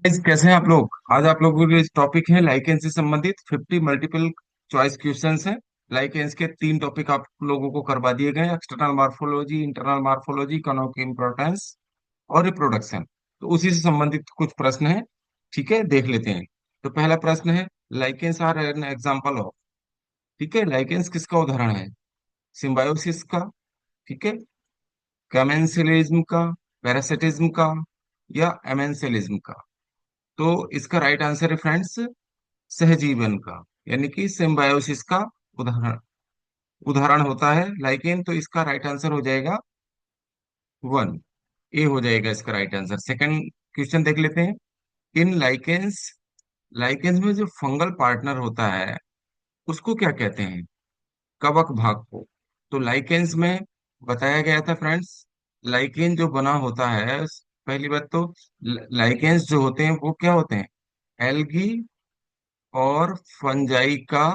Guys, कैसे हैं आप लोग? आज आप लोगों के लिए टॉपिक है लाइकेंस से संबंधित 50 मल्टीपल चॉइस क्वेश्चंस हैं। लाइकेंस के तीन टॉपिक आप लोगों को करवा दिए गए हैं: external morphology, internal morphology, economic importance और रिप्रोडक्शन। तो उसी से संबंधित कुछ प्रश्न हैं। ठीक है, देख लेते हैं। तो पहला प्रश्न है, lichens are an example of. ठीक है, लाइकेंस किसका उदाहरण है? सिम्बायोसिस का, ठीक है, कमेंसिलिज्म का, पैरासिटिज्म का, या एमेंसिलिज्म का? तो इसका राइट आंसर है फ्रेंड्स, सहजीवन का, यानी कि सिम्बायोसिस का उदाहरण उदाहरण होता है लाइकेन। तो इसका राइट आंसर हो जाएगा वन, ए हो जाएगा इसका राइट आंसर। सेकंड क्वेश्चन देख लेते हैं। इन लाइकेंस लाइकेंस में जो फंगल पार्टनर होता है उसको क्या कहते हैं? कवक भाग को। तो लाइकेंस में बताया गया था फ्रेंड्स, लाइकेन जो बना होता है, पहली बात तो लाइकेंस जो होते हैं वो क्या होते हैं? एल्गी और फंजाई का,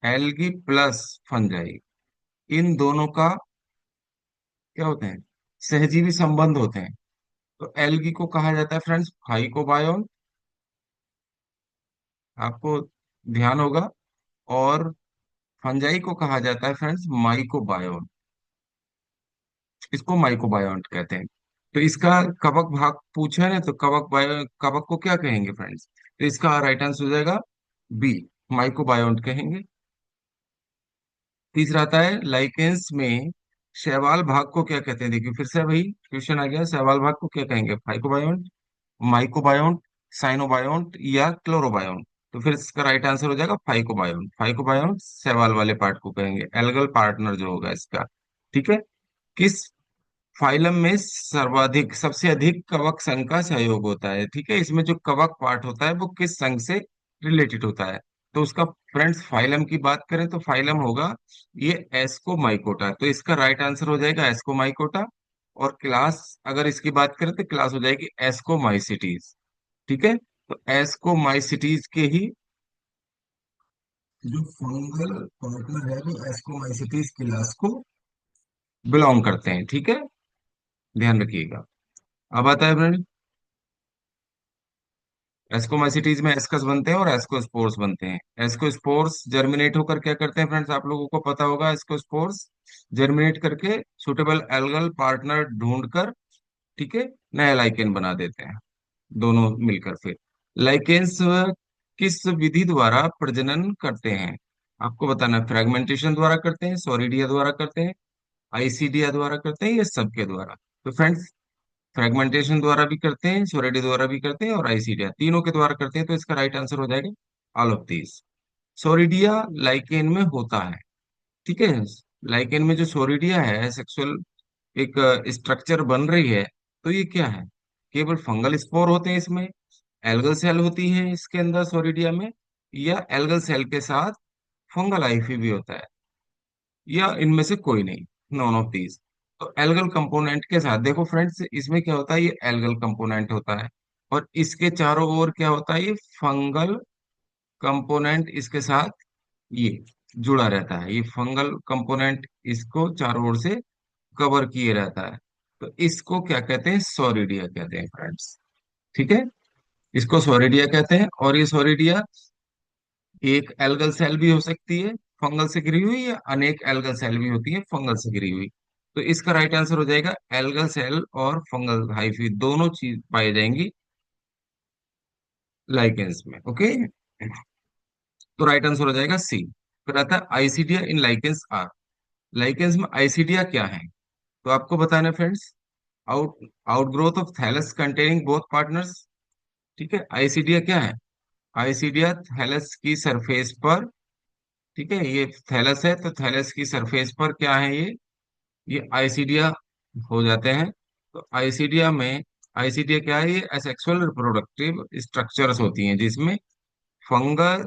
एल्गी प्लस फंजाई, इन दोनों का क्या होते हैं? सहजीवी संबंध होते हैं। तो एल्गी को कहा जाता है फ्रेंड्स फाइकोबायोन, आपको ध्यान होगा। और फंजाई को कहा जाता है फ्रेंड्स माइकोबायोन, इसको माइकोबायोन कहते हैं। तो इसका कवक भाग पूछा है ना, तो कवक को क्या कहेंगे फ्रेंड्स? तो इसका राइट आंसर हो जाएगा बी, माइकोबायोन कहेंगे। तीसरा आता है, लाइकेंस में शैवाल भाग को क्या कहते हैं? देखिए फिर से वही क्वेश्चन आ गया, शैवाल भाग को क्या कहेंगे? फाइकोबायोन, माइकोबायोन, साइनोबायोन या क्लोरोबायोन? तो फिर इसका राइट आंसर हो जाएगा फाइकोबायोन। फाइकोबायोन शैवाल वाले पार्ट को कहेंगे, एल्गल पार्टनर जो होगा इसका। ठीक है। किस फाइलम में सर्वाधिक सबसे अधिक कवक संघ का सहयोग होता है? ठीक है, इसमें जो कवक पार्ट होता है वो किस संघ से रिलेटेड होता है? तो उसका फ्रेंड्स फाइलम की बात करें तो फाइलम होगा ये एस्कोमाइकोटा। तो इसका राइट आंसर हो जाएगा एस्कोमाइकोटा। और क्लास अगर इसकी बात करें तो क्लास हो जाएगी एस्कोमाइसिटीज। ठीक है, तो एस्कोमाइसिटीज के ही जो फंगल पार्टनर है वो एस्कोमाइसिटीज क्लास को बिलोंग करते हैं। ठीक है, ध्यान रखिएगा। अब आता है फ्रेंड, एस्कोमाइसिटीज में एस्कस बनते हैं और एस्कोस्पोर्स बनते हैं। एस्कोस्पोर्स जर्मिनेट होकर क्या करते हैं फ्रेंड्स? आप लोगों को पता होगा, एस्कोस्पोर्स जर्मिनेट करके सुटेबल एल्गल पार्टनर ढूंढकर, ठीक है, नया लाइकेन बना देते हैं, दोनों मिलकर। फिर लाइकेन्स किस विधि द्वारा प्रजनन करते हैं? आपको बताना है, फ्रेगमेंटेशन द्वारा करते हैं, सोरिडिया द्वारा करते हैं, आइसीडिया द्वारा करते हैं, ये सबके द्वारा? तो फ्रेंड्स, फ्रेगमेंटेशन द्वारा भी करते हैं, सोरेडी द्वारा भी करते हैं, और आइसीडिया, तीनों के द्वारा करते हैं। तो इसका राइट आंसर हो जाएगा ऑल ऑफ दीज। सोरिडिया लाइकेन में होता है। ठीक है, लाइकेन में जो सोरिडिया है, सेक्सुअल एक स्ट्रक्चर बन रही है, तो ये क्या है? केवल फंगल स्पोर होते हैं इसमें, एल्गल सेल होती है इसके अंदर सोरिडिया में, या एल्गल सेल के साथ फंगल हाइफी भी होता है, या इनमें से कोई नहीं, नॉन ऑफ दीज? तो एल्गल कंपोनेंट के साथ देखो फ्रेंड्स, इसमें क्या होता है? ये एल्गल कंपोनेंट होता है, और इसके चारों ओर क्या होता है? ये फंगल कंपोनेंट इसके साथ ये जुड़ा रहता है। ये फंगल कंपोनेंट इसको चारों ओर से कवर किए रहता है। तो इसको क्या कहते हैं? सोरिडिया कहते हैं फ्रेंड्स। ठीक है, इसको सोरिडिया कहते हैं। और ये सोरिडिया एक एल्गल सेल भी हो सकती है फंगल से घिरी हुई, या अनेक एल्गल सेल भी होती है फंगल से घिरी हुई। तो इसका राइट आंसर हो जाएगा एल्गल सेल और फंगल हाइफी दोनों चीज पाई जाएंगी लाइकेंस में। ओके, तो राइट आंसर हो जाएगा सी। फिर आता है isidia in lichens are. Lichens में आइसीडिया क्या है? तो आपको बताना है friends, out outgrowth of thallus containing both partners. ठीक है, आइसीडिया क्या है? आइसीडिया थैलस की सरफेस पर, ठीक है, ये थैलस है तो थैलस की सरफेस पर क्या है? ये आइसीडिया हो जाते हैं। तो आइसीडिया क्या है? ये एसेक्सुअल रिप्रोडक्टिव स्ट्रक्चर्स होती हैं जिसमें फंगल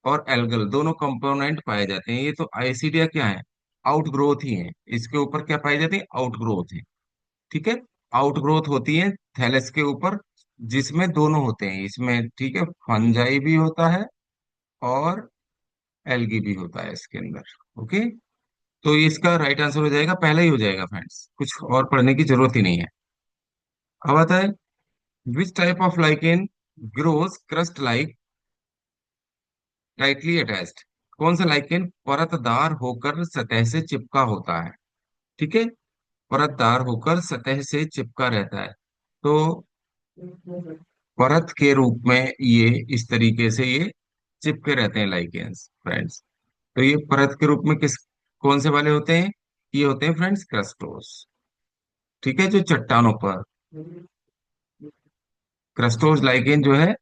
और एल्गल दोनों कंपोनेंट पाए जाते हैं। ये तो आइसीडिया क्या है? आउटग्रोथ ही है, इसके ऊपर क्या पाई जाती है? आउटग्रोथ है। ठीक है, आउटग्रोथ होती है थैलस के ऊपर, जिसमें दोनों होते हैं इसमें। ठीक है, फंजाई भी होता है और एल्गी भी होता है इसके अंदर। ओके, तो ये इसका राइट आंसर हो जाएगा, पहला ही हो जाएगा फ्रेंड्स, कुछ और पढ़ने की जरूरत ही नहीं है। अब आता है which type of lichen grows crust like tightly attached? कौन सा लाइकेन परतदार होकर सतह से चिपका होता है? ठीक है, परतदार होकर सतह से चिपका रहता है। तो परत के रूप में ये इस तरीके से ये चिपके रहते हैं लाइकेन्स फ्रेंड्स। तो ये परत के रूप में किस कौन से वाले होते हैं? ये होते हैं फ्रेंड्स क्रस्टोस। ठीक है, जो चट्टानों पर, क्रस्टोस लाइकेन जो है,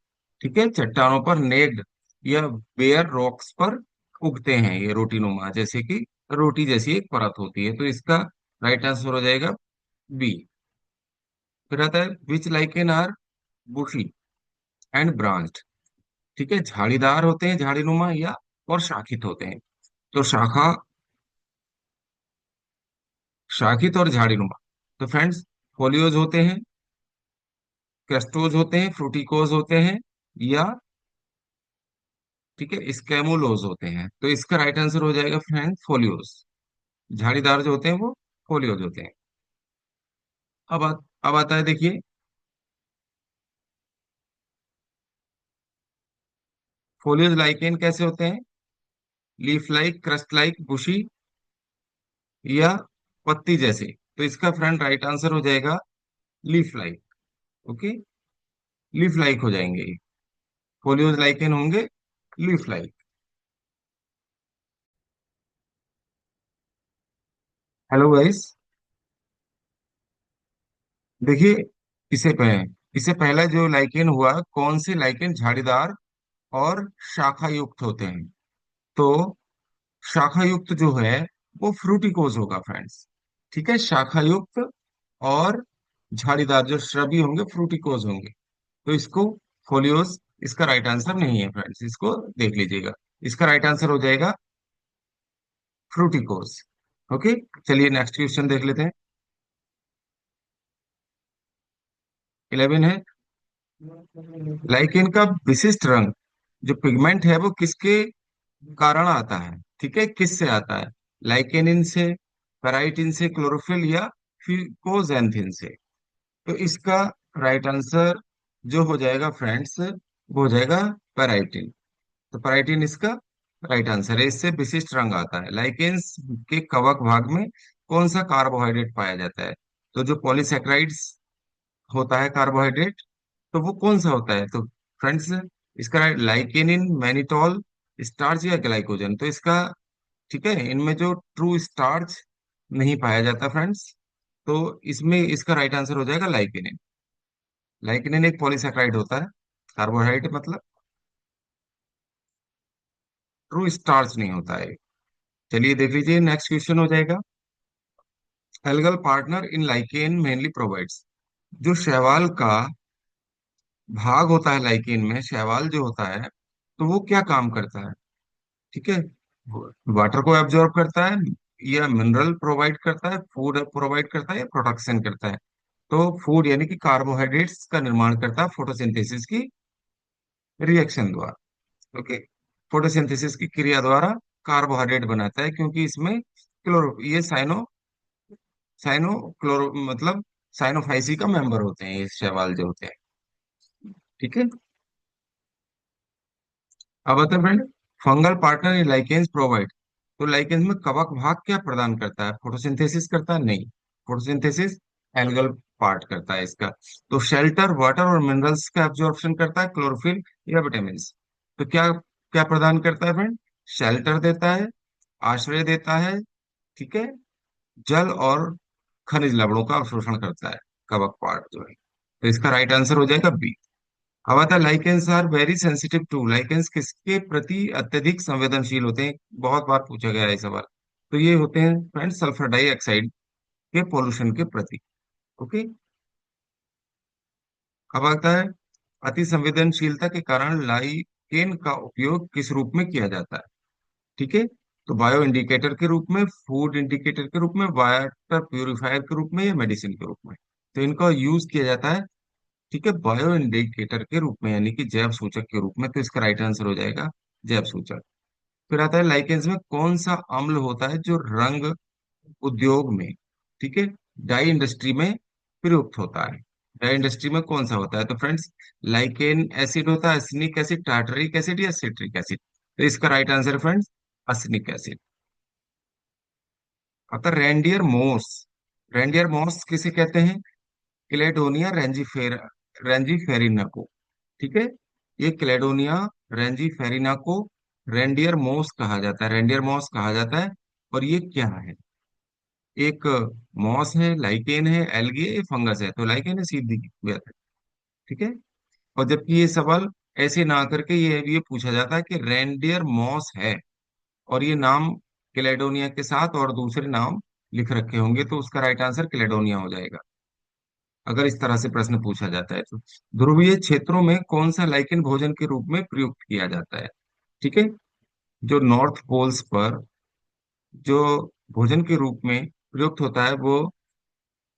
ठीक है, चट्टानों पर नेक्ड या बेयर रॉक्स पर उगते हैं। ये रोटीनुमा, जैसे कि रोटी जैसी एक परत होती है। तो इसका राइट आंसर हो जाएगा बी। फिर आता है which lichen are bushy and branched? ठीक है, झाड़ीदार होते हैं, झाड़ीनुमा, या और शाखित होते हैं। तो शाखित और झाड़ीनुमा। तो फ्रेंड्स, फोलियोज होते हैं, क्रस्टोज होते हैं, फ्रूटिकोज होते हैं, या ठीक है स्कैमोलोज होते हैं। तो इसका राइट आंसर हो जाएगा फ्रेंड फोलियोज। झाड़ीदार जो होते हैं वो फोलियोज होते हैं। अब आता है देखिए, फोलियोज लाइकेन कैसे होते हैं? लीफ लाइक, क्रस्ट लाइक, बुशी, या पत्ती जैसे? तो इसका फ्रेंड राइट आंसर हो जाएगा leaf like. Okay, leaf like हो जाएंगे ये। फोलियोज लाइकेन होंगे लीफ लाइक। हेलो गाइस, देखिए, इसे पहले इसे पहला जो लाइकेन हुआ, कौन से लाइकेन झाड़ीदार और शाखा युक्त होते हैं? तो शाखा युक्त जो है वो फ्रूटिकोज होगा फ्रेंड्स। ठीक है, शाखा युक्त और झाड़ीदार जो श्रबी होंगे फ्रूटिकोज होंगे। तो इसको फोलियोज इसका राइट आंसर नहीं है फ्रेंड्स, इसको देख लीजिएगा। इसका राइट आंसर हो जाएगा फ्रूटिकोज। ओके, चलिए नेक्स्ट क्वेश्चन देख लेते हैं। 11 है, लाइकेन का विशिष्ट रंग, जो पिगमेंट है वो किसके कारण आता है? ठीक है, किस से आता है? लाइकेनिन से, पेराइटिन से, क्लोरोफिल, या फिर कोजेंथिन से? तो इसका राइट आंसर जो हो जाएगा फ्रेंड्स, वो हो जाएगा पेराइटिन। तो पेराइटिन इसका राइट आंसर है। इससे विशिष्ट रंग आता है। लाइकेन्स के कवक भाग में कौन सा कार्बोहाइड्रेट पाया जाता है? तो जो पॉलीसेक्राइड्स होता है कार्बोहाइड्रेट, तो वो कौन सा होता है? तो फ्रेंड्स, इसका लाइकेनिन, मैनिटोल, स्टार्च, या ग्लाइकोजन? तो इसका, ठीक है, इनमें जो ट्रू स्टार्च नहीं पाया जाता फ्रेंड्स, तो इसमें इसका राइट आंसर हो जाएगा लाइकेनिन। लाइकेनिन एक पॉलीसेक्राइड होता है, कार्बोहाइड्रेट मतलब, ट्रू स्टार्च नहीं होता है। चलिए देख लीजिए, नेक्स्ट क्वेश्चन हो जाएगा। Algal partner in lichen mainly provides? जो शैवाल का भाग होता है लाइकेन में, शैवाल जो होता है, तो वो क्या काम करता है? ठीक है, वाटर को एब्जॉर्ब करता है, या मिनरल प्रोवाइड करता है, फूड प्रोवाइड करता है, या प्रोटेक्शन करता है? तो फूड यानी कि कार्बोहाइड्रेट्स का निर्माण करता है फोटोसिंथेसिस की रिएक्शन द्वारा। ओके, फोटोसिंथेसिस की क्रिया द्वारा कार्बोहाइड्रेट बनाता है, क्योंकि इसमें क्लोरो ये साइनो क्लोरो मतलब साइनोफाइसी का मेंबर होते हैं ये शैवाल जो होते हैं। ठीक है, अब आता है friend, fungal partner in lichens provide? तो लाइकेन्स में कवक भाग क्या प्रदान करता है? फोटोसिंथेसिस करता है? नहीं, फोटोसिंथेसिस एल्गल पार्ट करता है इसका। तो शेल्टर, वाटर और मिनरल्स का एब्जॉर्प्शन करता है, क्लोरोफिल या विटामिन। तो क्या क्या प्रदान करता है फ्रेंड? शेल्टर देता है, आश्रय देता है, ठीक है, जल और खनिज लवणों का अवशोषण करता है कवक पार्ट जो है। तो इसका राइट आंसर हो जाएगा बी। अब आता है lichens are very sensitive to? Lichens किसके प्रति अत्यधिक संवेदनशील होते हैं? बहुत बार पूछा गया है ये सवाल। तो ये होते हैं फ्रेंड सल्फर डाइऑक्साइड के पोल्यूशन के प्रति। ओके, अब आता है अति संवेदनशीलता के कारण लाइकेन का उपयोग किस रूप में किया जाता है? ठीक है, तो बायो इंडिकेटर के रूप में, फूड इंडिकेटर के रूप में, वाटर प्यूरिफायर के रूप में, या मेडिसिन के रूप में? तो इनका यूज किया जाता है, ठीक है, बायो इंडिकेटर के रूप में, यानी कि जैव सूचक के रूप में। तो इसका राइट आंसर हो जाएगा जैव सूचक। फिर आता है लाइकेंस में कौन सा अम्ल होता है जो रंग उद्योग में, ठीक है, डाई इंडस्ट्री में प्रयुक्त होता है? डाई इंडस्ट्री में कौन सा होता है? तो फ्रेंड्स, लाइकेन एसिड होता है, असनिक एसिड, टार्टरिक एसिड या सिट्रिक एसिड। तो इसका राइट आंसर है फ्रेंड्स असनिक एसिड। आता रेंडियर मोस। रेंडियर मोस किसे कहते हैं? क्लेडोनिया रेंजीफेरिना को। ठीक है, ये क्लेडोनिया रेंजीफेरिना को रेंडियर मोस कहा जाता है, रेंडियर मोस कहा जाता है। और ये क्या है? एक मॉस है, लाइकेन है, एल्गी है, फंगस है। तो लाइकेन है, सीधी बात है। ठीक है। और जबकि ये सवाल ऐसे ना करके ये पूछा जाता है कि रेंडियर मॉस है, और ये नाम क्लेडोनिया के साथ और दूसरे नाम लिख रखे होंगे, तो उसका राइट आंसर क्लेडोनिया हो जाएगा, अगर इस तरह से प्रश्न पूछा जाता है तो। ध्रुवीय क्षेत्रों में कौन सा लाइकेन भोजन के रूप में प्रयुक्त किया जाता है? ठीक है, जो नॉर्थ पोल्स पर जो भोजन के रूप में प्रयुक्त होता है वो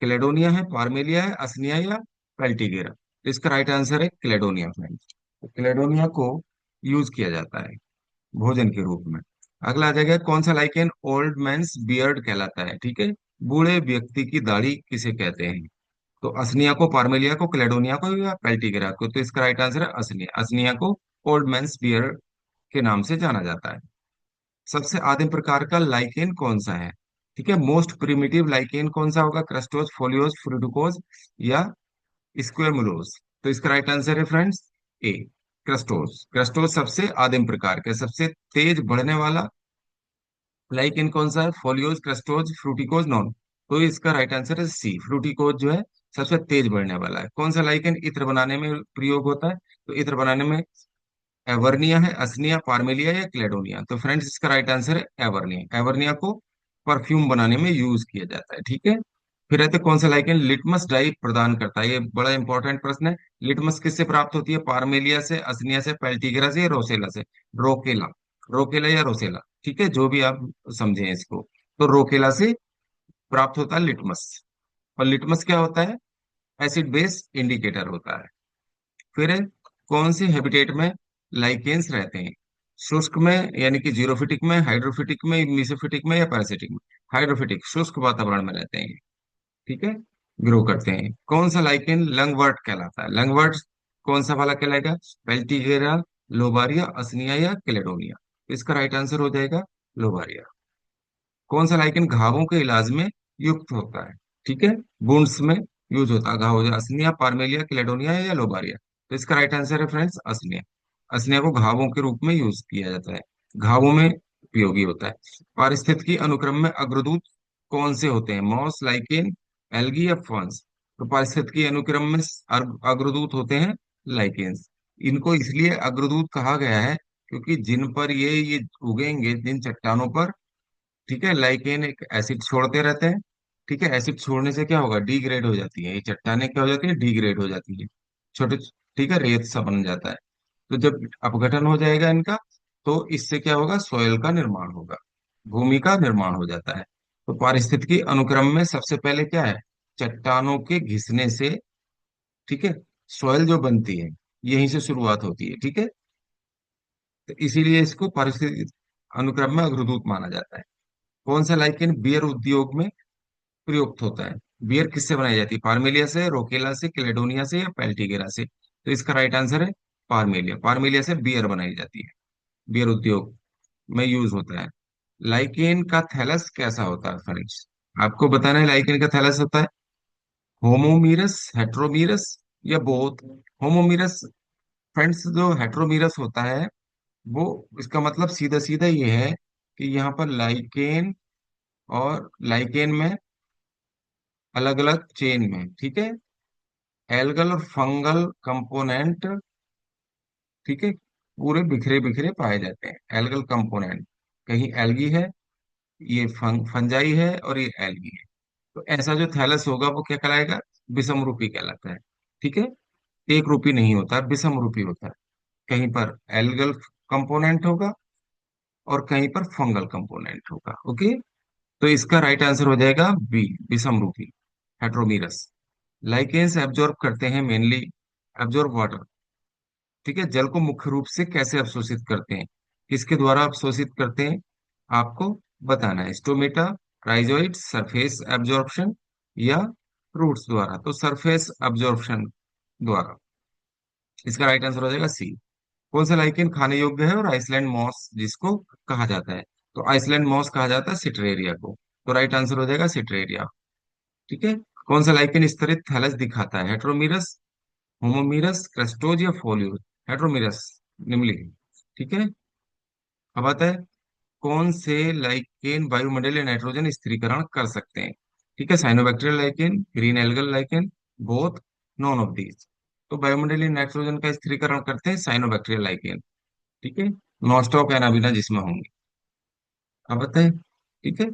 क्लेडोनिया है, पार्मेलिया है, असनिया या पेल्टिगेरा। तो इसका राइट आंसर है क्लेडोनिया फ्रेंड्स। तो क्लेडोनिया को यूज किया जाता है भोजन के रूप में। अगला आ जाएगा, कौन सा लाइकेन ओल्ड मैंस बियर्ड कहलाता है? ठीक है, बूढ़े व्यक्ति की दाढ़ी किसे कहते हैं? तो असनिया को, पार्मेलिया को, क्लेडोनिया को या पेल्टिगेरा को? तो इसका राइट आंसर है असनिया। असनिया को ओल्ड मैंस बियर्ड के नाम से जाना जाता है। सबसे आदिम प्रकार का लाइकेन कौन सा है? ठीक है, मोस्ट प्रिमिटिव लाइकेन कौन सा होगा? क्रस्टोज, फोलियोज, फ्रूटिकोज या स्क्वेमुलोज? तो इसका राइट आंसर है फ्रेंड्स ए, क्रस्टोज। क्रस्टोज सबसे आदिम प्रकार का, सबसे तेज बढ़ने वाला लाइकेन कौन सा है? Folios, crustose, फ्रूटिकोज, non. तो इसका राइट आंसर है सी, फ्रूटिकोज जो है सबसे तेज बढ़ने वाला है। कौन सा लाइकेन इत्र बनाने में प्रयोग होता है? तो इत्र बनाने में एवर्निया है, असनिया, पार्मेलिया या क्लेडोनिया? तो फ्रेंड्स, इसका राइट आंसर है एवर्निया। एवर्निया को परफ्यूम बनाने में यूज किया जाता है। ठीक है। फिर रहते, कौन सा लाइकेन लिटमस डाई प्रदान करता है? ये बड़ा इंपॉर्टेंट प्रश्न है। लिटमस किससे प्राप्त होती है? पार्मेलिया से, असनिया से, पेल्टिगेरा से या रोसेला से? रोकेला। रोकेला या रोसेला, ठीक है, जो भी आप समझें इसको। तो रोकेला से प्राप्त होता है लिटमस। और लिटमस क्या होता है? एसिड बेस इंडिकेटर होता है। फिर कौन से हैबिटेट में लाइकेंस रहते हैं? शुष्क में यानी कि जीरोफिटिक में, हाइड्रोफिटिक में, मिसोफिटिक में या पैरासिटिक में? हाइड्रोफिटिक, शुष्क वातावरण में रहते हैं। ठीक है, ग्रो करते हैं। कौन सा लाइकेन लंगवर्ट कहलाता है? लंगवर्ट कौन सा वाला कहलाएगा? पेल्टिगेरा, लोबारिया, असनिया या क्लेडोनिया? इसका राइट आंसर हो जाएगा लोबारिया। कौन सा लाइकेन घावों के इलाज में युक्त होता है? ठीक है, वुंड्स में यूज होता है घाव हो जाए। असनिया, पार्मेलिया, क्लेडोनिया या लोबारिया? तो इसका राइट आंसर है फ्रेंड्स असनिया। असनिया को घावों के रूप में यूज किया जाता है, घावों में उपयोगी होता है। पारिस्थितिकी अनुक्रम में अग्रदूत कौन से होते हैं? मॉस, लाइकेन, एल्गी या फॉन्स? तो पारिस्थितिकी अनुक्रम में अग्रदूत होते हैं लाइकेन्स। इनको इसलिए अग्रदूत कहा गया है क्योंकि जिन पर ये उगेंगे, जिन चट्टानों पर, ठीक है, लाइकेन एक एसिड छोड़ते रहते हैं। ठीक है, एसिड छोड़ने से क्या होगा? डिग्रेड हो जाती है ये चट्टाने, क्या हो जाती है? डिग्रेड हो जाती है, छोटे, ठीक है, रेत सा बन जाता है। तो जब अपघटन हो जाएगा इनका, तो इससे क्या होगा? सॉइल का निर्माण होगा, भूमि का निर्माण हो जाता है। तो पारिस्थितिकी अनुक्रम में सबसे पहले क्या है? चट्टानों के घिसने से, ठीक है, सॉइल जो बनती है यहीं से शुरुआत होती है। ठीक है, तो इसीलिए इसको पारिस्थितिक अनुक्रम में अग्रदूत माना जाता है। कौन सा लाइकेन बियर उद्योग में प्रयुक्त होता है? बियर किससे बनाई जाती है? पार्मेलिया से, रोकेला से, क्लेडोनिया से या पेल्टिगेरा से? तो इसका राइट आंसर है पार्मेलिया। पार्मेलिया से बियर बनाई जाती है, बियर उद्योग में यूज होता है। लाइकेन का थैलस कैसा होता है फ्रेंड्स? आपको बताना है लाइकेन का थैलस होता है होमोमीरस, हेट्रोमीरस या बोथ। होमोमीरस फ्रेंड्स, जो हेट्रोमीरस होता है वो, इसका मतलब सीधा सीधा ये है कि यहाँ पर लाइकेन और लाइकेन में अलग अलग चेन में, ठीक है, एल्गल और फंगल कंपोनेंट, ठीक है, पूरे बिखरे बिखरे पाए जाते हैं। एल्गल कंपोनेंट, कहीं एल्गी है, ये फंजाई है और ये एल्गी है। तो ऐसा जो थैलस होगा वो क्या कहलाएगा? विषम रूपी कहलाता है। ठीक है, एक रूपी नहीं होता, विषम रूपी होता है। कहीं पर एल्गल कंपोनेंट होगा और कहीं पर फंगल कंपोनेंट होगा। ओके, तो इसका राइट आंसर हो जाएगा बी, विषम रूपी, हेट्रोमीरस। लाइकेन्स एब्जॉर्ब करते हैं मेनली, एब्जॉर्ब वाटर, ठीक है, जल को मुख्य रूप से कैसे अवशोषित करते हैं? किसके द्वारा अवशोषित करते हैं? आपको बताना है। स्टोमेटा, राइजोइड, सरफेस एब्जॉर्प्शन या रूट्स द्वारा, तो सरफेस अब्जॉर्प्शन द्वारा। इसका राइट आंसर हो जाएगा सी। कौन सा लाइकेन खाने योग्य है और आइसलैंड मॉस जिसको कहा जाता है? तो आइसलैंड मॉस कहा जाता है सिट्रेरिया को। तो राइट आंसर हो जाएगा सिट्रेरिया। ठीक है। कौन सा लाइकेन स्तरित थैलस दिखाता है? हेट्रोमीरस, होमोमीरस, क्रस्टोज या फोलियोज? हेट्रोमीरस, निम्नलिखित। ठीक है। अब आता है कौन से लाइकेन वायुमंडलीय नाइट्रोजन स्थिरीकरण कर सकते हैं? ठीक है, cyanobacterial lichen, green algal lichen, both, none of these. तो वायुमंडलीय नाइट्रोजन का स्थिरीकरण करते हैं साइनोबैक्टीरियल लाइकेन। ठीक है। नॉस्टॉक एनाबिना जिसमें होंगे। अब बताएं। ठीक है।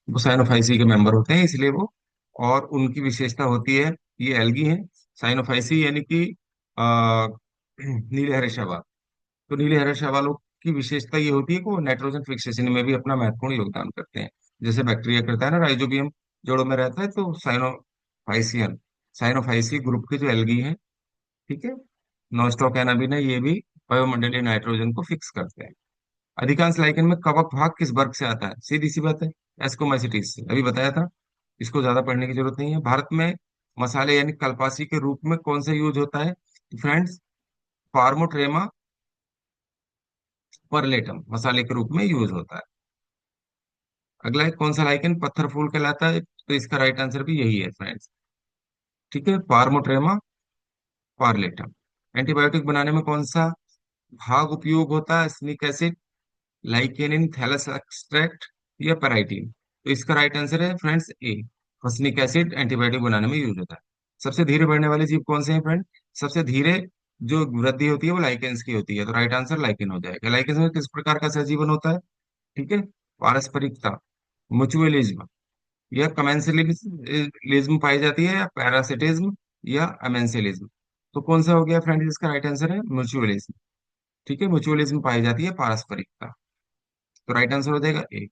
वो साइनोफाइसी के मेंबर होते हैं इसलिए वो, और उनकी विशेषता होती है, ये एल्गी हैं। साइनोफाइसी यानी कि आ, नीले हरे शैवाल। तो नीले हरे शैवालों की विशेषता ये होती है कि वो नाइट्रोजन फिक्सेशन में भी अपना महत्वपूर्ण योगदान करते हैं, जैसे बैक्टीरिया करता है ना, राइजोबियम जोड़ों में रहता है, तो साइनोफाइसियन, साइनोफाइसी ग्रुप के जो एल्गी हैं। ठीक है। नॉनस्टॉक एनाबिना ये भी वायुमंडलीय नाइट्रोजन को फिक्स करते हैं। अधिकांश लाइकेन में कवक भाग किस वर्ग से आता है? सीधी सी बात है, एस्कोमाइसिटीज से, अभी बताया था। इसको ज्यादा पढ़ने की जरूरत नहीं है। भारत में मसाले यानी कल्पासी के रूप में कौन सा यूज होता है फ्रेंड्स? फार्मोट्रेमा परलेटम मसाले के रूप में यूज होता है। अगला है कौन सा लाइकेन पत्थर फूल कहलाता है? तो इसका राइट आंसर भी यही है फ्रेंड्स। ठीक है, पार्मोट्रेमा पार्लेटम। एंटीबायोटिक बनाने में कौन सा भाग उपयोग होता है? स्निक एसिड, लाइकेनिन, थैलस एक्सट्रैक्ट या पेराइटिन? तो इसका राइट आंसर है फ्रेंड्स ए, फसनिक एसिड एंटीबायोटिक बनाने में यूज होता है। सबसे धीरे बढ़ने वाले जीव कौन से हैं फ्रेंड? सबसे धीरे जो वृद्धि होती है वो लाइकेंस की होती है, तो राइट आंसर लाइकेन हो जाएगा। लाइकेंस में किस प्रकार का सहजीवन होता है? ठीक है, पारस्परिकता, म्यूचुअलिज्म या कमेंसलिज्म पाई जाती है, या पैरासिटिज्म या अमेंसिलिज्म? तो कौन सा हो गया फ्रेंड? इसका राइट आंसर है म्यूचुअलिज्म। ठीक है, म्यूचुअलिज्म पाई जाती है पारस्परिकता। तो राइट आंसर हो जाएगा ए।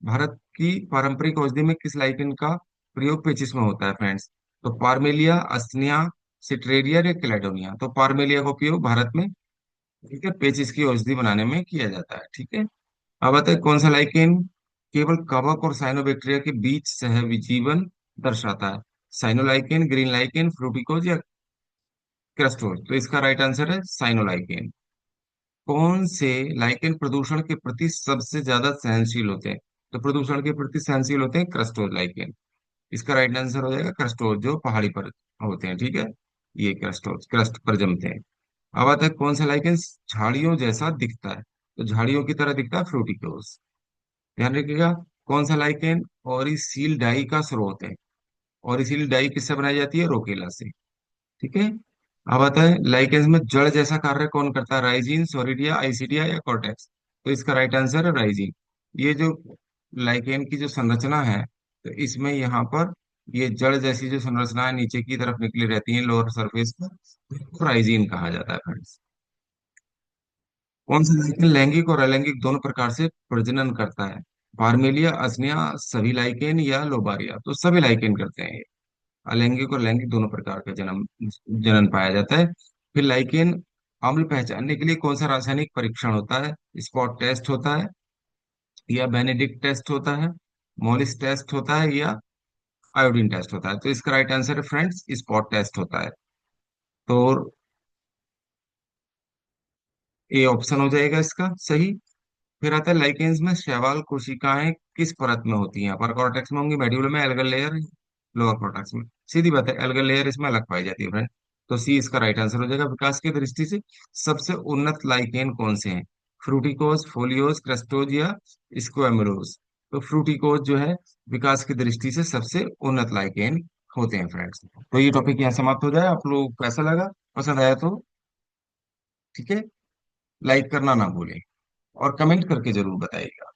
भारत की पारंपरिक औषधि में किस लाइकेन का प्रयोग पेचिश में होता है फ्रेंड्स? तो पार्मेलिया, असनिया, सिट्रेरिया या कैलेडोनिया? तो पार्मेलिया का उपयोग भारत में, ठीक है, पेचिश की औषधि बनाने में किया जाता है। ठीक है। अब बताए कौन सा लाइकेन केवल कवक और साइनोबैक्टीरिया के बीच सहजीवन दर्शाता है? साइनोलाइकेन, ग्रीन लाइकेन, फ्रूटिकोज या क्रस्टोज? तो इसका राइट आंसर है साइनोलाइकेन। कौन से लाइकेन प्रदूषण के प्रति सबसे ज्यादा सहनशील होते हैं? तो प्रदूषण के प्रति सहनशील होते हैं क्रस्टोज लाइकेन। इसका राइट आंसर हो जाएगा क्रस्टोज, जो पहाड़ी पर होते हैं। ठीक है, ये क्रस्टोज क्रस्ट पर जमते हैं। अब आता है कौन सा लाइकेन झाड़ियों जैसा दिखता है? तो झाड़ियों की तरह दिखता है फ्रूटिकोज। ध्यान रखिएगा। कौन सा लाइकेन ऑरिसील डाई का स्रोत है? ऑरिसील डाई किससे बनाई जाती है? रोकेला से। ठीक है। अब आता है लाइकेंस में जड़ जैसा कार्य कौन करता है? राइजीन, सोरिडिया, आइसिडिया या कॉर्टेक्स? तो इसका राइट आंसर है राइजीन। ये जो लाइकेन की जो संरचना है, तो इसमें यहाँ पर ये जड़ जैसी जो संरचना है नीचे की तरफ निकली रहती है लोअर सरफेस पर, तो राइजीन कहा जाता है फ्रेंड्स। कौन सा लाइकेन लैंगिक और अलैंगिक दोनों प्रकार से प्रजनन करता है? पार्मेलिया, असनिया, सभी लाइकेन या लोबारिया? तो सभी लाइकेन करते हैं। अलैंगिक और लैंगिक दोनों प्रकार का जनन पाया जाता है। फिर लाइकेन अम्ल पहचानने के लिए कौन सा रासायनिक परीक्षण होता है? स्पॉट टेस्ट होता है, या बेनेडिक्ट टेस्ट होता है, मोलिस टेस्ट होता है, या आयोडीन टेस्ट होता है? तो इसका राइट आंसर है फ्रेंड्स स्पॉट टेस्ट होता है। तो ए ऑप्शन हो जाएगा इसका सही। फिर आता है लाइकेन्स में शैवाल कोशिकाएं किस परत में होती हैं? अपर कॉर्टेक्स में होंगी, मेड्यूल में, एल्गल लेयर, लोअर कॉर्टेक्स में? सीधी बात है, एल्गल लेयर इसमें अलग पाई जाती है फ्रेंड। तो सी इसका राइट आंसर हो जाएगा। विकास की दृष्टि से सबसे उन्नत लाइकेन कौन से हैं? फ्रूटिकोज, फोलियोज, क्रस्टोज या स्क्वैमोलोज? तो फ्रूटिकोज जो है विकास की दृष्टि से सबसे उन्नत लाइकेन होते हैं फ्रेंड्स। तो ये टॉपिक यहाँ समाप्त हो जाए। आप लोग कैसा लगा? पसंद आया तो ठीक है, लाइक करना ना भूलें और कमेंट करके जरूर बताइएगा।